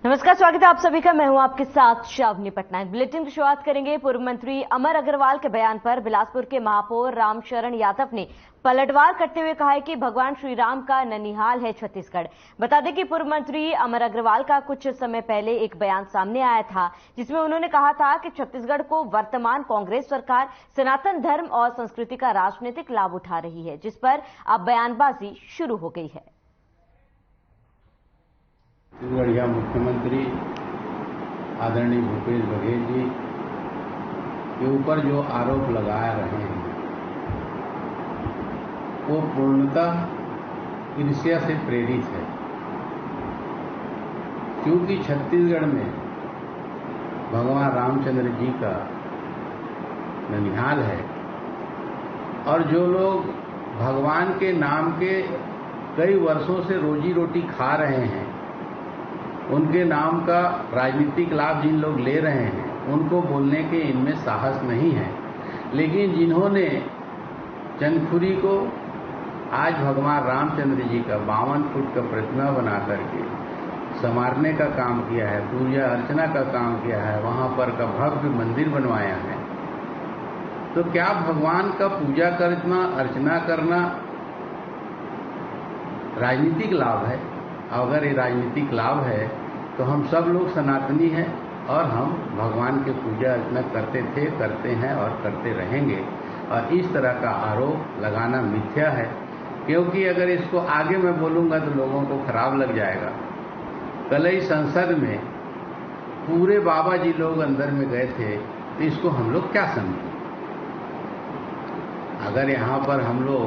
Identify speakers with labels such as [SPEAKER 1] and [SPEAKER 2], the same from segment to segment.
[SPEAKER 1] नमस्कार, स्वागत है आप सभी का। मैं हूं आपके साथ शावनी पटनायक। बुलेटिन की शुरुआत करेंगे पूर्व मंत्री अमर अग्रवाल के बयान पर। बिलासपुर के महापौर रामशरण यादव ने पलटवार करते हुए कहा है कि भगवान श्री राम का ननिहाल है छत्तीसगढ़। बता दें कि पूर्व मंत्री अमर अग्रवाल का कुछ समय पहले एक बयान सामने आया था, जिसमें उन्होंने कहा था कि छत्तीसगढ़ को वर्तमान कांग्रेस सरकार सनातन धर्म और संस्कृति का राजनीतिक लाभ उठा रही है, जिस पर अब बयानबाजी शुरू हो गई है।
[SPEAKER 2] छत्तीसगढ़ मुख्यमंत्री आदरणीय भूपेश बघेल जी के ऊपर जो आरोप लगा रहे हैं वो पूर्णतः ईर्ष्या से प्रेरित है, क्योंकि छत्तीसगढ़ में भगवान रामचंद्र जी का ननिहाल है और जो लोग भगवान के नाम के कई वर्षों से रोजी रोटी खा रहे हैं, उनके नाम का राजनीतिक लाभ जिन लोग ले रहे हैं, उनको बोलने के इनमें साहस नहीं है। लेकिन जिन्होंने चंदखुरी को आज भगवान रामचंद्र जी का 52 फुट का प्रतिमा बना करके संवारने का काम किया है, पूजा अर्चना का काम किया है, वहां पर का भव्य मंदिर बनवाया है, तो क्या भगवान का पूजा करना, अर्चना करना राजनीतिक लाभ है? अगर ये राजनीतिक लाभ है तो हम सब लोग सनातनी हैं और हम भगवान की पूजा अर्चना करते थे, करते हैं और करते रहेंगे। और इस तरह का आरोप लगाना मिथ्या है, क्योंकि अगर इसको आगे मैं बोलूंगा तो लोगों को खराब लग जाएगा। कल ही संसद में पूरे बाबा जी लोग अंदर में गए थे, तो इसको हम लोग क्या समझें? अगर यहाँ पर हम लोग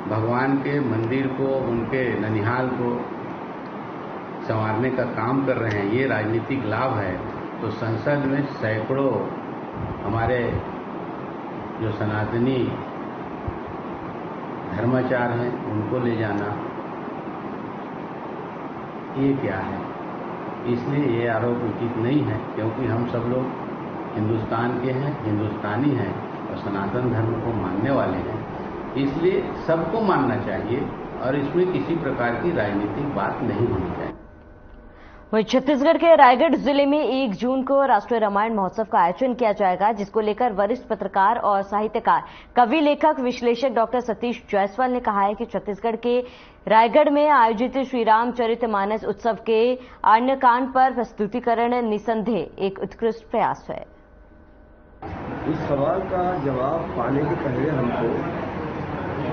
[SPEAKER 2] भगवान के मंदिर को, उनके ननिहाल को संवारने का काम कर रहे हैं, ये राजनीतिक लाभ है, तो संसद में सैकड़ों हमारे जो सनातनी धर्माचार हैं उनको ले जाना, ये क्या है? इसलिए ये आरोप उचित नहीं है, क्योंकि हम सब लोग हिंदुस्तान के हैं, हिंदुस्तानी हैं और सनातन धर्म को मानने वाले हैं, इसलिए सबको मानना चाहिए और इसमें किसी प्रकार की राजनीतिक बात नहीं होनी चाहिए।
[SPEAKER 1] वहीं छत्तीसगढ़ के रायगढ़ जिले में 1 जून को राष्ट्रीय रामायण महोत्सव का आयोजन किया जाएगा, जिसको लेकर वरिष्ठ पत्रकार और साहित्यकार, कवि, लेखक, विश्लेषक डॉक्टर सतीश जायसवाल ने कहा है कि छत्तीसगढ़ के रायगढ़ में आयोजित श्री रामचरितमानस उत्सव के आरण्यकांड पर प्रस्तुतिकरण निसंदेह एक उत्कृष्ट प्रयास है।
[SPEAKER 3] इस सवाल का जवाब पाने के पहले हमको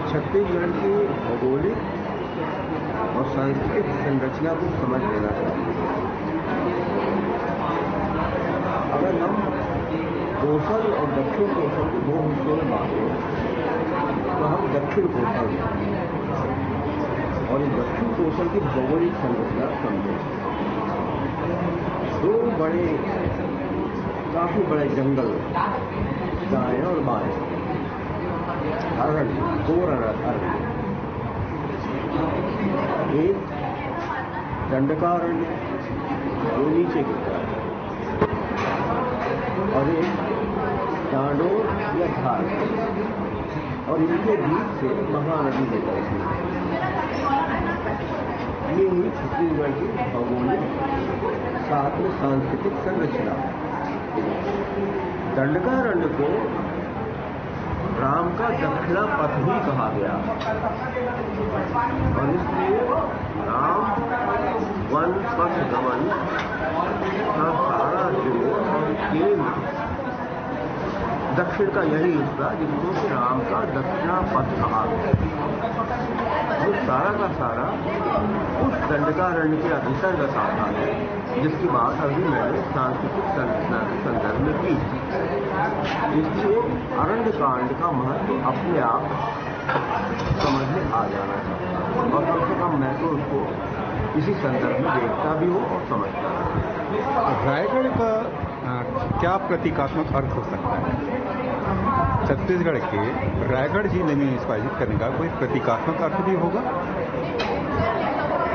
[SPEAKER 3] छत्तीसगढ़ की भौगोलिक और सांस्कृतिक संरचना को समझ लेना चाहिए। अगर हम कोसल और दक्षिण कोसल के 2 हिस्सों में बांटें तो हम दक्षिण कोसल में, और इस दक्षिण कोसल की भौगोलिक संरचना समझें। 2 बड़े, काफी बड़े जंगल दाएं और बाएं, अरण्य, 2 अरण्य, एक दंडकारण्य जो नीचे गिरता है और एक डांडोर या धार, और इनके बीच से महानदी निकलती है। ये हुई छत्तीसगढ़ की भौगोलिक साथ में सांस्कृतिक संरचना। दंडकारण्य को राम का दक्षिणा पथ भी कहा गया, और इसलिए राम वन पथ गमन का सारा जोर और केंद्र दक्षिण का यही हिस्सा, जिसको कि राम का दक्षिणा पथ कहा गया, वो सारा का सारा उस दंडकारण्य के अंतर्गत आता है, जिसकी बात अभी मैंने सांस्कृतिक संरचना के संदर्भ में की। इसलिए अरण्य कांड का महत्व अपने आप समझ में आ जाना चाहिए, और कम से कम मैं तो उसको इसी संदर्भ में देखता भी हूँ और समझता हूँ।
[SPEAKER 4] रायगढ़ का क्या प्रतीकात्मक अर्थ हो सकता है? छत्तीसगढ़ के रायगढ़ जिले में इसको आयोजित करने का कोई प्रतीकात्मक अर्थ भी होगा?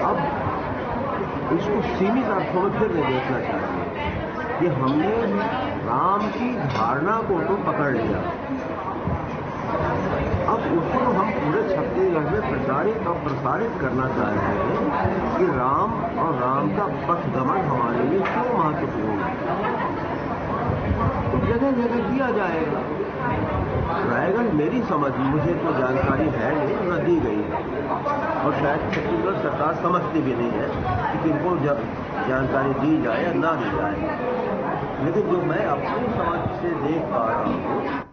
[SPEAKER 3] अब इसको सीमित अर्थों में फिर नहीं देखना चाहिए कि हमने राम की धारणा को तो पकड़ लिया, अब अब उसको हम पूरे छत्तीसगढ़ में प्रचारित और प्रसारित करना चाह रहे हैं कि राम और राम का पथगमन हमारे लिए क्यों महत्वपूर्ण है, तो जगह जगह किया जाएगा। रायगढ़ मेरी समझ, मुझे तो जानकारी है नहीं, न दी गई है और शायद छत्तीसगढ़ सरकार समझती भी नहीं है कि किनको जब जानकारी दी जाए या ना दी जाए, लेकिन जो मैं अपनी समझ से देख पा रहा हूँ।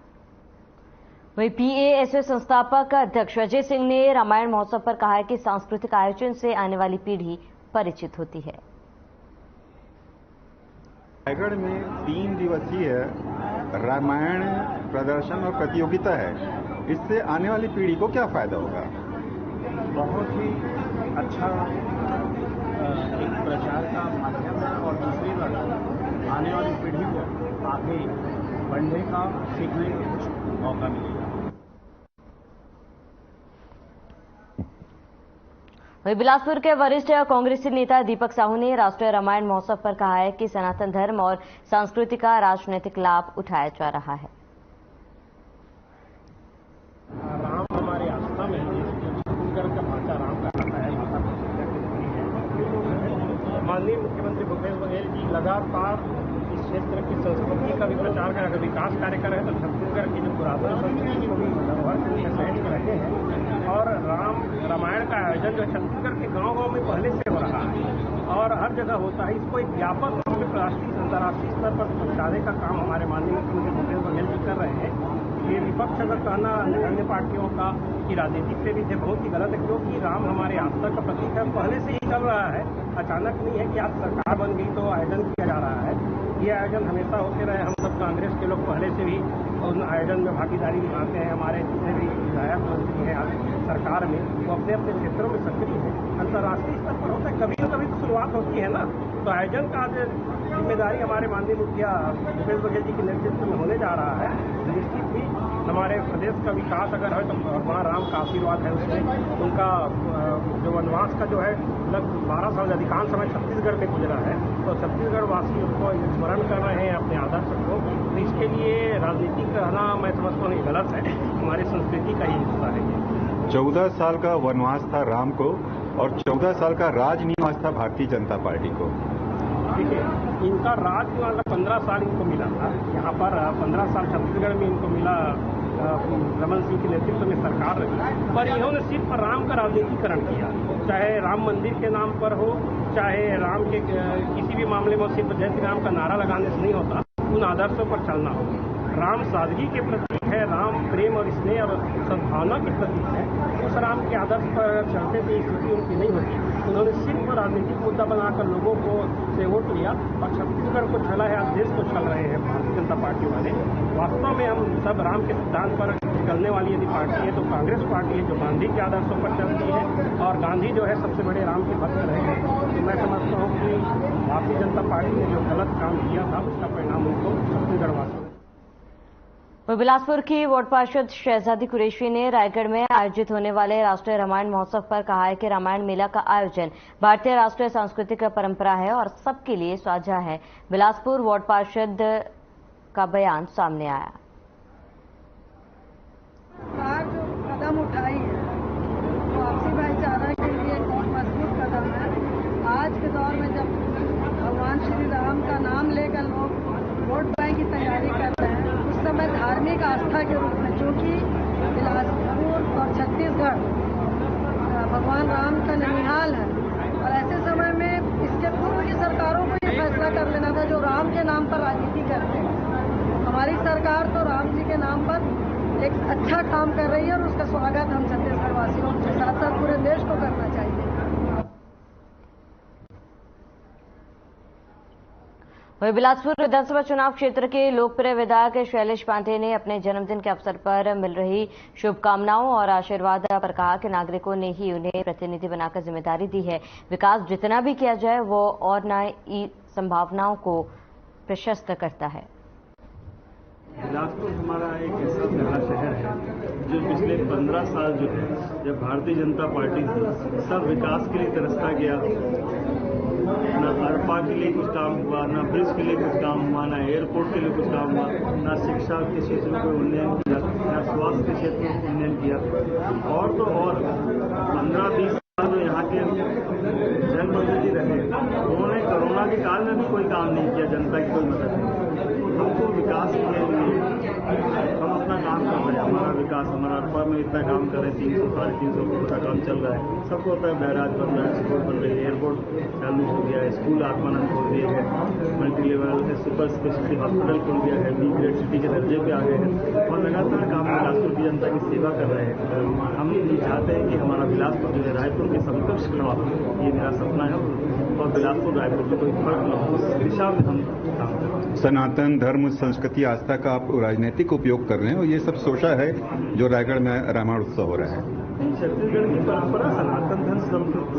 [SPEAKER 1] वहीं PASO संस्थापक अध्यक्ष अजय सिंह ने रामायण महोत्सव पर कहा है कि सांस्कृतिक आयोजन से आने वाली पीढ़ी परिचित होती है।
[SPEAKER 4] रायगढ़ में 3 दिवसीय रामायण प्रदर्शन और प्रतियोगिता है, इससे आने वाली पीढ़ी को क्या फायदा होगा?
[SPEAKER 5] बहुत ही अच्छा एक प्रचार का माध्यम है और दूसरी बात आने वाली पीढ़ी को आगे बढ़ने का, सीखने का कुछ मौका मिलेगा।
[SPEAKER 1] वहीं बिलासपुर के वरिष्ठ कांग्रेसी नेता दीपक साहू ने राष्ट्रीय रामायण महोत्सव पर कहा है कि सनातन धर्म और संस्कृति का राजनीतिक लाभ उठाया जा रहा है।
[SPEAKER 5] राम हमारी आस्था में छत्तीसगढ़ का भाषा राम का आता है, माननीय मुख्यमंत्री भूपेश बघेल जी लगातार इस क्षेत्र की संस्कृति का भी प्रचार कर, अगर विकास कार्य कर रहे हैं तो छत्तीसगढ़ की जो पुरातन संस्कृति को भी धरोहर के लिए सहज कर रहे हैं। और रामायण का आयोजन जो छत्तीसगढ़ के गांव-गांव में पहले से हो रहा है और हर जगह होता है, इसको एक व्यापक रूप में राष्ट्रीय अंतर्राष्ट्रीय स्तर पर पहुंचाने का काम हमारे माननीय मुख्यमंत्री भूपेश बघेल जी कर रहे हैं। ये विपक्ष अगर कहना अन्य पार्टियों का कि राजनीतिक से भी थे बहुत ही गलत है, क्योंकि राम हमारे आस्था का प्रतीक है, पहले से ही चल रहा है, अचानक नहीं है कि आज सरकार बन गई तो आयोजन किया जा रहा है। ये आयोजन हमेशा होते रहे, हम सब कांग्रेस के लोग पहले से भी उन आयोजन में भागीदारी निभाते हैं। हमारे जितने भी विधायक मंत्री हैं सरकार में वो अपने अपने क्षेत्रों में सक्रिय हैं। अंतर्राष्ट्रीय स्तर पर होता है, कभी न कभी तो शुरुआत होती है ना, तो आयोजन का जिम्मेदारी हमारे माननीय मुखिया भूपेश बघेल जी के नेतृत्व में होने जा रहा है। निश्चित ही हमारे प्रदेश का विकास अगर है तो वहाँ राम का आशीर्वाद है, उसमें उनका जो वनवास का जो है लगभग 12 साल अधिकांश समय छत्तीसगढ़ में गुजरा है, तो छत्तीसगढ़ वासी उनको स्मरण कर रहे हैं अपने आदर्श को। तो इसके लिए राजनीतिक रहना मैं समझता हूँ गलत है, हमारी संस्कृति का ही हिस्सा है।
[SPEAKER 4] 14 साल का वनवास था राम को और 14 साल का राजनिवास था भारतीय जनता पार्टी को।
[SPEAKER 5] देखिए, इनका राजनिवास 15 साल इनको मिला था, यहाँ पर 15 साल छत्तीसगढ़ में इनको मिला, रमन सिंह के नेतृत्व में सरकार रही, पर इन्होंने सिर्फ राम का राजनीतिकरण किया, चाहे राम मंदिर के नाम पर हो, चाहे राम के किसी भी मामले में सिर्फ जय श्री राम का नारा लगाने से नहीं होता, उन आदर्शों पर चलना होगा। राम सादगी के प्रतीक है, राम प्रेम और स्नेह और सद्भावना के प्रतीक है। उस राम के आदर्श पर चलते थे स्थिति उनकी नहीं होती। उन्होंने सिर्फ राजनीतिक मुद्दा बनाकर लोगों को से वोट लिया और छत्तीसगढ़ को छला है, आज देश को छल रहे हैं भारतीय जनता पार्टी वाले। वास्तव में हम सब राम के सिद्धांत पर चलने वाली यदि पार्टी है तो कांग्रेस पार्टी है, जो गांधी के आदर्शों पर चलती है, और गांधी जो है सबसे बड़े राम के भक्त रहे हैं। तो मैं समझता हूँ कि भारतीय जनता पार्टी ने जो गलत काम किया था उसका परिणाम उनको छत्तीसगढ़ वासियों।
[SPEAKER 1] बिलासपुर की वार्ड पार्षद शहजादी कुरैशी ने रायगढ़ में आयोजित होने वाले राष्ट्रीय रामायण महोत्सव पर कहा है कि रामायण मेला का आयोजन भारतीय राष्ट्रीय सांस्कृतिक परंपरा है और सबके लिए साझा है। बिलासपुर वार्ड पार्षद का बयान सामने आया।
[SPEAKER 6] सरकार जो कदम उठाई है वो आपसी भाईचारा के लिए एक बहुत मजबूत कदम है। आज के दौर में जब भगवान श्री राम का नाम लेकर लोग वोट बैंक की तैयारी कर रहे हैं, उस समय धार्मिक आस्था के रूप में, चूंकि बिलासपुर और छत्तीसगढ़ भगवान राम का ननिहाल है, और ऐसे समय में इसके पूर्व की सरकारों को ये फैसला कर लेना था जो राम के नाम पर राजनीति करते हैं। हमारी सरकार तो राम जी के नाम पर एक अच्छा काम कर रही है और उसका स्वागत हम छत्तीसगढ़ वासियों के साथ साथ पूरे देश को करना चाहिए।
[SPEAKER 1] वहीं बिलासपुर विधानसभा चुनाव क्षेत्र के लोकप्रिय विधायक शैलेश पांडे ने अपने जन्मदिन के अवसर पर मिल रही शुभकामनाओं और आशीर्वाद पर कहा कि नागरिकों ने ही उन्हें प्रतिनिधि बनाकर जिम्मेदारी दी है। विकास जितना भी किया जाए वो और नई संभावनाओं को प्रशस्त करता है।
[SPEAKER 7] बिलासपुर हमारा एक ऐसा पहला शहर है जो पिछले 15 साल जो है, जब भारतीय जनता पार्टी थी, सब विकास के लिए तरसता गया। ना अरपा के लिए कुछ काम हुआ, ना ब्रिज के लिए कुछ काम हुआ, ना एयरपोर्ट के लिए कुछ काम हुआ, ना शिक्षा के क्षेत्र में कोई उन्नयन किया, ना स्वास्थ्य के क्षेत्र में उन्नयन किया। और तो और 15-20 साल जो यहाँ के जनप्रतिनिधि रहे, उन्होंने कोरोना के काल में भी कोई काम नहीं किया, जनता की कोई मदद नहीं। हमको विकास के लिए हम अपना काम कर रहे हैं, हमारा विकास, हमारा अरपा में इतना काम कर रहे हैं, 300-350 करोड़ का काम चल रहा है। सबको होता है बैराज बन रहा है, स्कूल बन रही है, एयरपोर्ट चालू हो गया है, स्कूल आत्मानंद खोल दिए हैं, मल्टी लेवल है, सुपर स्पेशलिटी हॉस्पिटल खोल दिया है, बी ग्रेड सिटी के दर्जे पे आ गए हैं और लगातार काम बिलासपुर की जनता की सेवा कर रहे हैं। हम ये चाहते हैं कि हमारा बिलासपुर जो है रायपुर के समकक्ष खड़ा हो, ये मेरा सपना है और बिलासपुर रायपुर में कोई फर्क न हो, इस दिशा में हम काम कर रहे हैं।
[SPEAKER 4] सनातन धर्म, संस्कृति, आस्था का आप राजनीतिक उपयोग कर रहे हैं और ये सब सोचा है जो रायगढ़ में रामायण उत्सव हो रहा है।
[SPEAKER 7] छत्तीसगढ़ की परंपरा सनातन धर्म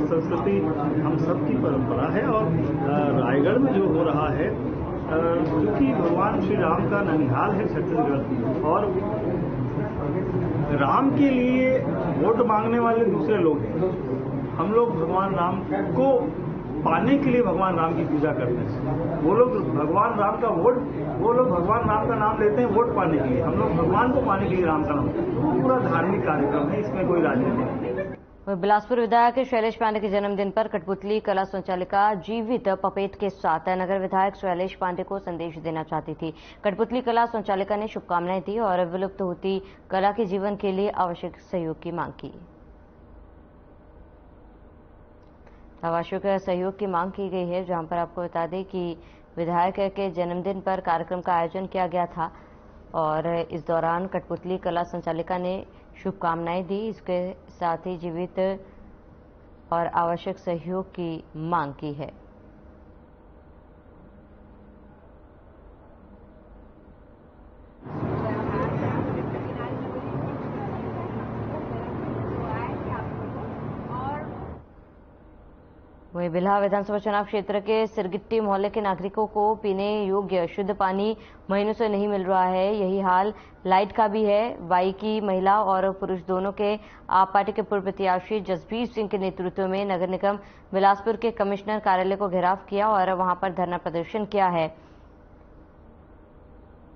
[SPEAKER 7] संस्कृति हम सबकी परंपरा है और रायगढ़ में जो हो रहा है, क्योंकि भगवान श्री राम का ननिहाल है छत्तीसगढ़ और राम के लिए वोट मांगने वाले दूसरे लोग हैं। हम लोग भगवान राम को पाने के लिए भगवान राम की पूजा करते हैं। वो लोग भगवान राम का वोट, वो लोग भगवान राम का नाम लेते हैं वोट पाने के लिए, हम लोग भगवान को पाने के लिए राम का नाम। वो पूरा धार्मिक कार्यक्रम है, इसमें कोई राजनीति नहीं।
[SPEAKER 1] बिलासपुर विधायक शैलेश पांडे के जन्मदिन पर कठपुतली कला संचालिका जीवित पपेट के साथ नगर विधायक शैलेश पांडे को संदेश देना चाहती थी। कठपुतली कला संचालिका ने शुभकामनाएं दी और विलुप्त होती कला के जीवन के लिए आवश्यक सहयोग की मांग की। आवश्यक सहयोग की मांग की गई है, जहां पर आपको बता दें कि विधायक के जन्मदिन पर कार्यक्रम का आयोजन किया गया था और इस दौरान कठपुतली कला संचालिका ने शुभकामनाएं दी। इसके साथ ही जीवित और आवश्यक सहयोग की मांग की है। वहीं बिल्हा विधानसभा चुनाव क्षेत्र के सिरगिट्टी मोहल्ले के नागरिकों को पीने योग्य शुद्ध पानी महीनों से नहीं मिल रहा है। यही हाल लाइट का भी है। वाई की महिला और पुरुष दोनों के आप पार्टी के पूर्व प्रत्याशी जसबीर सिंह के नेतृत्व में नगर निगम बिलासपुर के कमिश्नर कार्यालय को घेराव किया और वहां पर धरना प्रदर्शन किया है।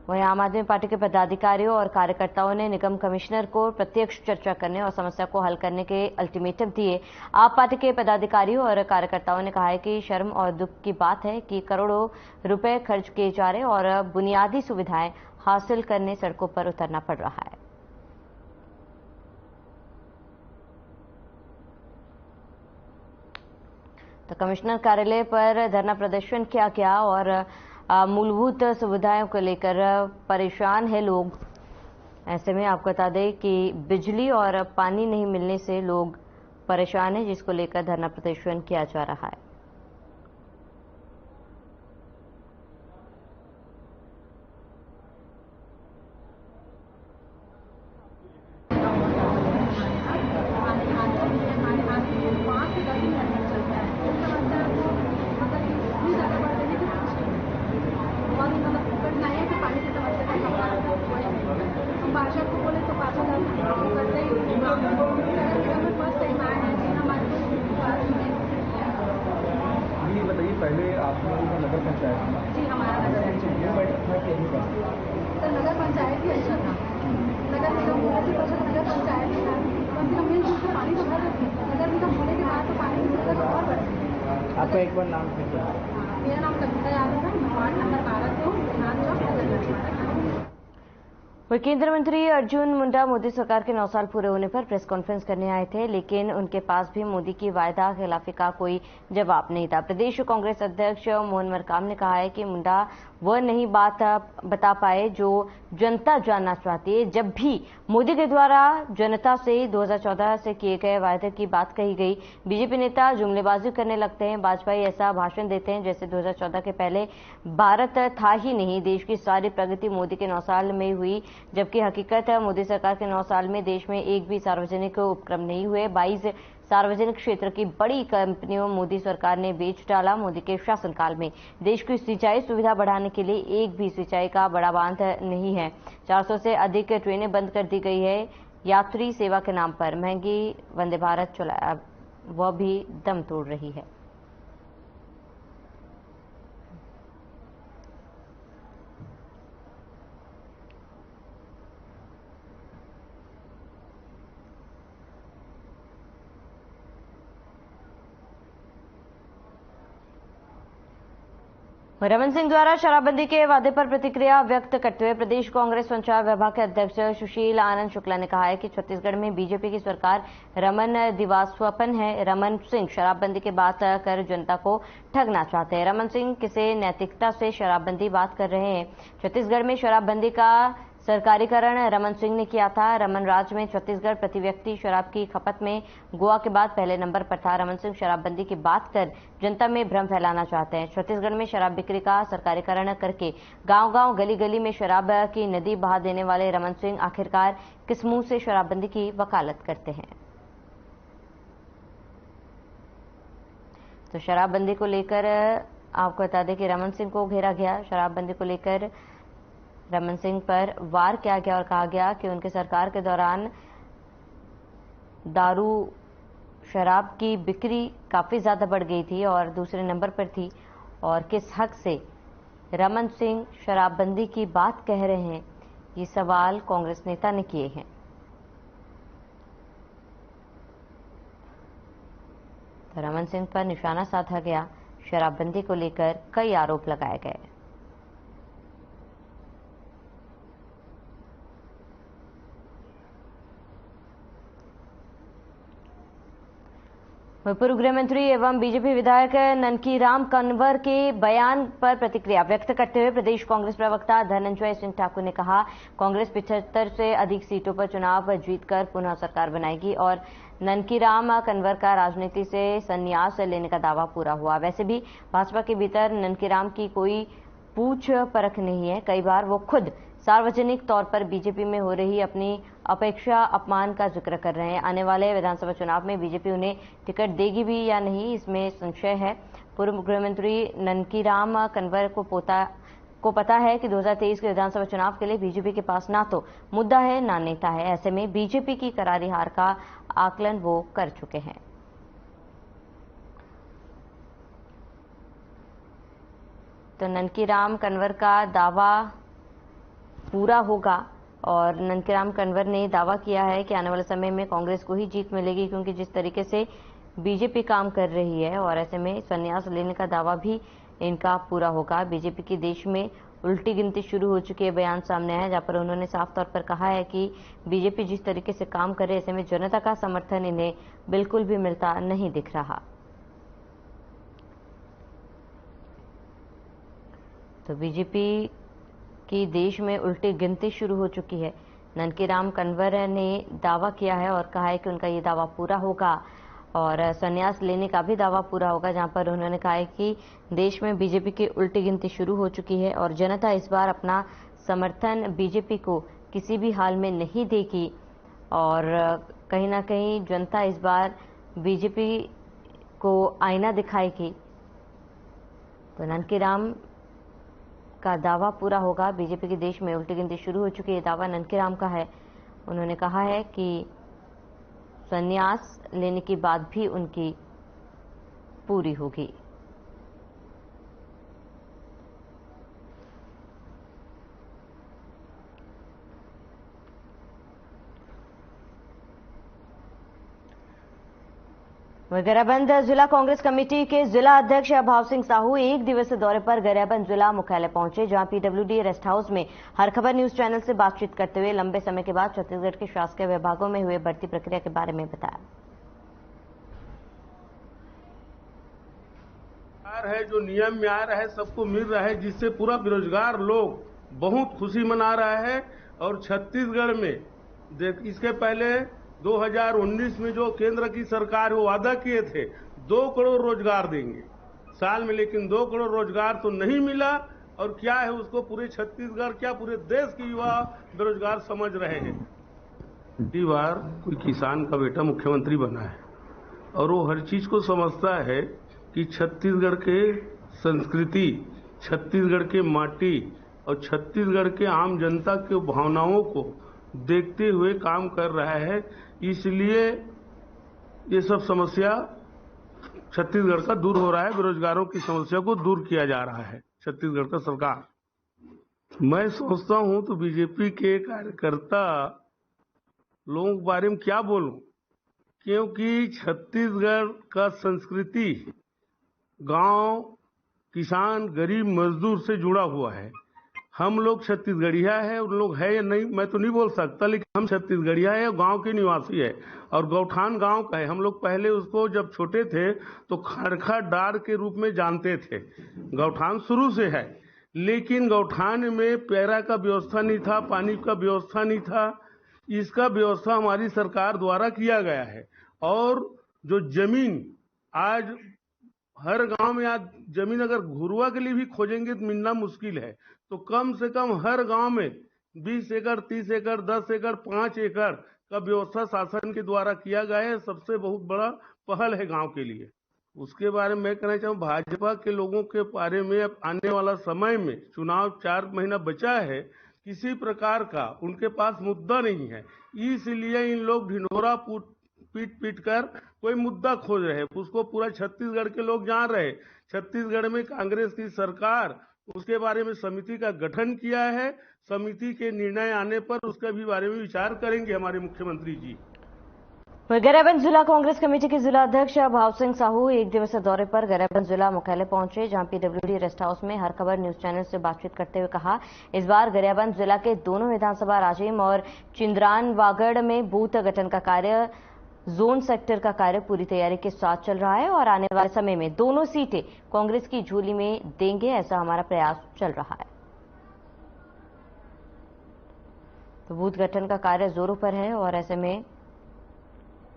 [SPEAKER 1] वहीं आम आदमी पार्टी के पदाधिकारियों और कार्यकर्ताओं ने निगम कमिश्नर को प्रत्यक्ष चर्चा करने और समस्या को हल करने के अल्टीमेटम दिए। आप पार्टी के पदाधिकारियों और कार्यकर्ताओं ने कहा है कि शर्म और दुख की बात है कि करोड़ों रुपए खर्च किए जा रहे और बुनियादी सुविधाएं हासिल करने सड़कों पर उतरना पड़ रहा है। तो कमिश्नर कार्यालय पर धरना प्रदर्शन किया गया और मूलभूत सुविधाओं को लेकर परेशान है लोग। ऐसे में आपको बता दें कि बिजली और पानी नहीं मिलने से लोग परेशान हैं, जिसको लेकर धरना प्रदर्शन किया जा रहा है।
[SPEAKER 5] पहले आप लोगों का नगर पंचायत
[SPEAKER 6] जी हमारा नगर सर नगर पंचायत ही अच्छा था। नगर निगम नगर पंचायत ही था, कम से कम मिलजुल के पानी तो भर रहे। नगर निगम होने के बाद तो पानी की जरूरत और बढ़।
[SPEAKER 5] आपका एक बार नाम क्या?
[SPEAKER 6] मेरा नाम कविता यादव है, वार्ड नंबर 12 से हूँ, ध्यान चौक।
[SPEAKER 1] वहीं केंद्रीय मंत्री अर्जुन मुंडा मोदी सरकार के 9 साल पूरे होने पर प्रेस कॉन्फ्रेंस करने आए थे, लेकिन उनके पास भी मोदी की वायदा खिलाफी का कोई जवाब नहीं था। प्रदेश कांग्रेस अध्यक्ष मोहन मरकाम ने कहा है कि मुंडा वह नहीं बात बता पाए जो जनता जानना चाहती है। जब भी मोदी के द्वारा जनता से 2014 से किए गए वायदे की बात कही गई, बीजेपी नेता जुमलेबाजी करने लगते हैं। वाजपेयी ऐसा भाषण देते हैं जैसे 2014 के पहले भारत था ही नहीं। देश की सारी प्रगति मोदी के 9 साल में हुई, जबकि हकीकत है मोदी सरकार के 9 साल में देश में एक भी सार्वजनिक उपक्रम नहीं हुए। 22 सार्वजनिक क्षेत्र की बड़ी कंपनियों मोदी सरकार ने बेच डाला। मोदी के शासनकाल में देश की सिंचाई सुविधा बढ़ाने के लिए एक भी सिंचाई का बड़ा बांध नहीं है। 400 से अधिक ट्रेनें बंद कर दी गई है। यात्री सेवा के नाम पर महंगी वंदे भारत चलाया, वह भी दम तोड़ रही है। रमन सिंह द्वारा शराबबंदी के वादे पर प्रतिक्रिया व्यक्त करते हुए प्रदेश कांग्रेस संचार विभाग के अध्यक्ष सुशील आनंद शुक्ला ने कहा है कि छत्तीसगढ़ में बीजेपी की सरकार रमन दिवास्वप्न है। रमन सिंह शराबबंदी की बात कर जनता को ठगना चाहते हैं। रमन सिंह किसी नैतिकता से शराबबंदी बात कर रहे हैं। छत्तीसगढ़ में शराबबंदी का सरकारीकरण रमन सिंह ने किया था। रमन राज में छत्तीसगढ़ प्रति व्यक्ति शराब की खपत में गोवा के बाद पहले नंबर पर था। रमन सिंह शराबबंदी की बात कर जनता में भ्रम फैलाना चाहते हैं। छत्तीसगढ़ में शराब बिक्री का सरकारीकरण करके गांव-गांव गली-गली में शराब की नदी बहा देने वाले रमन सिंह आखिरकार किस मुंह से शराबबंदी की वकालत करते हैं। तो शराबबंदी को लेकर आपको बता दें कि रमन सिंह को घेरा गया। शराबबंदी को लेकर रमन सिंह पर वार किया गया और कहा गया कि उनके सरकार के दौरान दारू शराब की बिक्री काफी ज्यादा बढ़ गई थी और दूसरे नंबर पर थी, और किस हक से रमन सिंह शराबबंदी की बात कह रहे हैं, ये सवाल कांग्रेस नेता ने किए हैं। तो रमन सिंह पर निशाना साधा गया। शराबबंदी को लेकर कई आरोप लगाए गए। पूर्व गृह मंत्री एवं बीजेपी विधायक ननकीराम कन्वर के बयान पर प्रतिक्रिया व्यक्त करते हुए प्रदेश कांग्रेस प्रवक्ता धनंजय सिंह ठाकुर ने कहा, कांग्रेस 75 से अधिक सीटों पर चुनाव जीतकर पुनः सरकार बनाएगी और ननकीराम कन्वर का राजनीति से संन्यास लेने का दावा पूरा हुआ। वैसे भी भाजपा के भीतर ननकीराम की कोई पूछ परख नहीं है। कई बार वो खुद सार्वजनिक तौर पर बीजेपी में हो रही अपनी अपेक्षा अपमान का जिक्र कर रहे हैं। आने वाले विधानसभा चुनाव में बीजेपी उन्हें टिकट देगी भी या नहीं, इसमें संशय है। पूर्व गृह मंत्री ननकीराम कन्वर को पता है कि 2023 के विधानसभा चुनाव के लिए बीजेपी के पास ना तो मुद्दा है ना नेता है। ऐसे में बीजेपी की करारी हार का आकलन वो कर चुके हैं। तो ननकीराम कन्वर का दावा पूरा होगा और ननकीराम कन्वर ने दावा किया है कि आने वाले समय में कांग्रेस को ही जीत मिलेगी, क्योंकि जिस तरीके से बीजेपी काम कर रही है, और ऐसे में संन्यास लेने का दावा भी इनका पूरा होगा। बीजेपी की देश में उल्टी गिनती शुरू हो चुकी है, बयान सामने आया जहां पर उन्होंने साफ तौर पर कहा है कि बीजेपी जिस तरीके से काम कर रही है, ऐसे में जनता का समर्थन इन्हें बिल्कुल भी मिलता नहीं दिख रहा। तो बीजेपी कि देश में उल्टी गिनती शुरू हो चुकी है। ननकीराम कन्वर ने दावा किया है और कहा है कि उनका ये दावा पूरा होगा और संन्यास लेने का भी दावा पूरा होगा, जहां पर उन्होंने कहा है कि देश में बीजेपी की उल्टी गिनती शुरू हो चुकी है और जनता इस बार अपना समर्थन बीजेपी को किसी भी हाल में नहीं देगी और कहीं ना कहीं जनता इस बार बीजेपी को आईना दिखाएगी। तो ननकीराम का दावा पूरा होगा। बीजेपी के देश में उल्टी गिनती शुरू हो चुकी है, दावा ननकीराम का है। उन्होंने कहा है कि संन्यास लेने की बात भी उनकी पूरी होगी। गरियाबंद जिला कांग्रेस कमेटी के जिला अध्यक्ष भाव सिंह साहू एक दिवसीय दौरे पर गरियाबंद जिला मुख्यालय पहुंचे, जहां पीडब्ल्यूडी रेस्ट हाउस में हर खबर न्यूज चैनल से बातचीत करते हुए लंबे समय के बाद छत्तीसगढ़ के शासकीय विभागों में हुए भर्ती प्रक्रिया के बारे में बताया।
[SPEAKER 8] है जो नियम में आ रहा है सबको मिल रहा है, जिससे पूरा बेरोजगार लोग बहुत खुशी मना रहा है। और छत्तीसगढ़ में इसके पहले 2019 में जो केंद्र की सरकार वो वादा किए थे 2 करोड़ रोजगार देंगे साल में, लेकिन 2 करोड़ रोजगार तो नहीं मिला। और क्या है उसको पूरे छत्तीसगढ़ क्या पूरे देश के युवा बेरोजगार समझ रहे हैं। पहली बार कोई किसान का बेटा मुख्यमंत्री बना है और वो हर चीज को समझता है कि छत्तीसगढ़ के संस्कृति, छत्तीसगढ़ के माटी और छत्तीसगढ़ के आम जनता के भावनाओं को देखते हुए काम कर रहा है। इसलिए ये सब समस्या छत्तीसगढ़ का दूर हो रहा है, बेरोजगारों की समस्या को दूर किया जा रहा है छत्तीसगढ़ का सरकार। मैं सोचता हूं तो बीजेपी के कार्यकर्ता लोगों के बारे में क्या बोलूं, क्योंकि छत्तीसगढ़ का संस्कृति गांव, किसान, गरीब, मजदूर से जुड़ा हुआ है। हम लोग छत्तीसगढ़िया है, उन लोग है या नहीं मैं तो नहीं बोल सकता, लेकिन हम छत्तीसगढ़िया है, गांव के निवासी है और गौठान गांव का है। हम लोग पहले उसको जब छोटे थे तो खड़खा डार के रूप में जानते थे। गौठान शुरू से है, लेकिन गौठान में पैरा का व्यवस्था नहीं था, पानी का व्यवस्था नहीं था। इसका व्यवस्था हमारी सरकार द्वारा किया गया है। और जो जमीन आज हर गांव में, आज जमीन अगर घुरुआ के लिए भी खोजेंगे तो मिलना मुश्किल है, तो कम से कम हर गांव में 20 एकड़, 30 एकड़, 10 एकड़, 5 एकड़ का व्यवस्था शासन के द्वारा किया गया है। सबसे बहुत बड़ा पहल है गांव के लिए। उसके बारे में मैं कहना चाहूँ, भाजपा के लोगों के बारे में अब आने वाला समय में चुनाव 4 महीना बचा है, किसी प्रकार का उनके पास मुद्दा नहीं है। इसलिए इन लोग ढिंढोरा पीट कर कोई मुद्दा खोज रहे हैं। उसको पूरा छत्तीसगढ़ के लोग जान रहे। छत्तीसगढ़ में कांग्रेस की सरकार, उसके बारे में समिति का गठन किया है। समिति के निर्णय आने पर उसके भी बारे में विचार करेंगे हमारे मुख्यमंत्री जी।
[SPEAKER 1] गरियाबंद जिला कांग्रेस कमेटी के जिला अध्यक्ष भाव सिंह साहू एक दिवसीय दौरे पर गरियाबंद जिला मुख्यालय पहुंचे, जहां पीडब्ल्यूडी रेस्ट हाउस में हर खबर न्यूज चैनल से बातचीत करते हुए कहा, इस बार गरियाबंद जिला के दोनों विधानसभा राजिम और चिंद्रानवागढ़ में बूथ गठन का कार्य, जोन सेक्टर का कार्य पूरी तैयारी के साथ चल रहा है और आने वाले समय में दोनों सीटें कांग्रेस की झोली में देंगे, ऐसा हमारा प्रयास चल रहा है। तो बूथ गठन का कार्य जोरों पर है और ऐसे में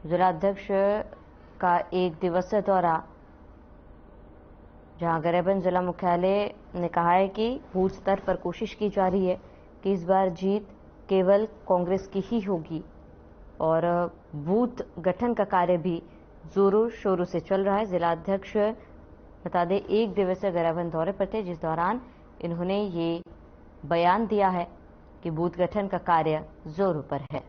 [SPEAKER 1] जिला अध्यक्ष का एक दिवसीय दौरा, जहां गरियाबंद जिला मुख्यालय ने कहा है कि बूथ स्तर पर कोशिश की जा रही है कि इस बार जीत केवल कांग्रेस की ही होगी और बूथ गठन का कार्य भी जोरों शोरों से चल रहा है। जिला अध्यक्ष बता दें एक दिवसीय गरियाबंद दौरे पर थे, जिस दौरान इन्होंने ये बयान दिया है कि बूथ गठन का कार्य जोरों पर है।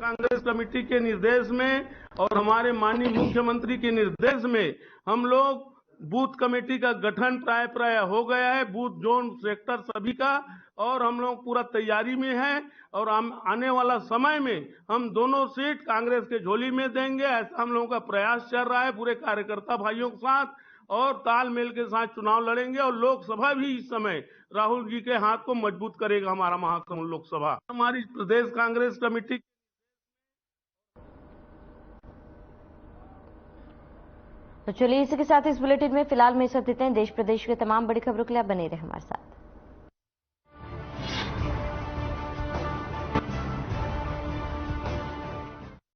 [SPEAKER 8] कांग्रेस कमेटी के निर्देश में और हमारे माननीय मुख्यमंत्री के निर्देश में हम लोग बूथ कमेटी का गठन प्राय हो गया है, बूथ जोन सेक्टर सभी का, और हम लोग पूरा तैयारी में हैं और आने वाला समय में हम दोनों सीट कांग्रेस के झोली में देंगे, ऐसा हम लोगों का प्रयास चल रहा है पूरे कार्यकर्ता भाइयों के साथ, और तालमेल के साथ चुनाव लड़ेंगे। और लोकसभा भी इस समय राहुल जी के हाथ को मजबूत करेगा हमारा महासमुंद लोकसभा। हमारी प्रदेश कांग्रेस कमेटी
[SPEAKER 1] तो चलिए इसी के साथ इस बुलेटिन में फिलहाल में सब देते हैं। देश प्रदेश के तमाम बड़ी खबरों के लिए बने रहे हमारे साथ।